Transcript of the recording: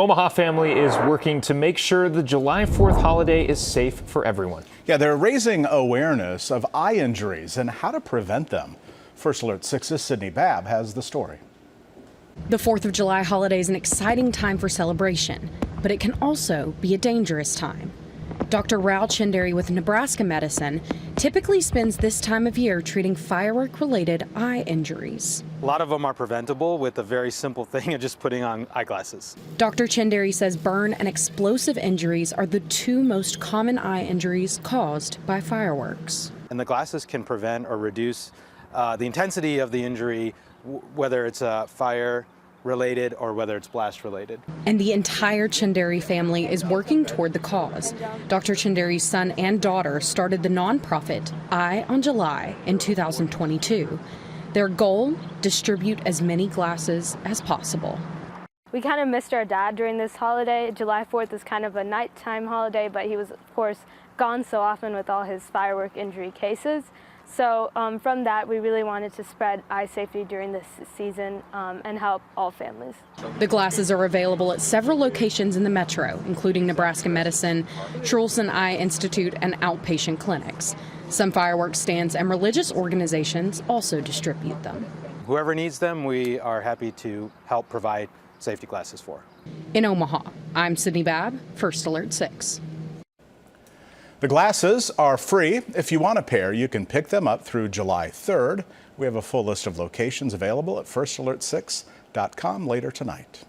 Omaha family is working to make sure the July 4th holiday is safe for everyone. Yeah, they're raising awareness of eye injuries and how to prevent them. First Alert 6's Sydney Babb has the story. The 4th of July holiday is an exciting time for celebration, but it can also be a dangerous time. Dr. Rao Chinderi with Nebraska Medicine typically spends this time of year treating firework-related eye injuries. A lot of them are preventable with a very simple thing of just putting on eyeglasses. Dr. Chinderi says burn and explosive injuries are the two most common eye injuries caused by fireworks. And the glasses can prevent or reduce the intensity of the injury, whether it's fire related or whether it's blast related. And the entire Chinderi family is working toward the cause. Dr. Chinderi's son and daughter started the nonprofit Eye on July in 2022. Their goal, distribute as many glasses as possible. We kind of missed our dad during this holiday. July 4th is kind of a nighttime holiday, but he was, of course, gone so often with all his firework injury cases. So from that, we really wanted to spread eye safety during this season and help all families. The glasses are available at several locations in the metro, including Nebraska Medicine, Trulson Eye Institute, and outpatient clinics. Some fireworks stands and religious organizations also distribute them. Whoever needs them, we are happy to help provide safety glasses for. In Omaha, I'm Sydney Babb, First Alert 6. The glasses are free. If you want a pair, you can pick them up through July 3rd. We have a full list of locations available at firstalert6.com later tonight.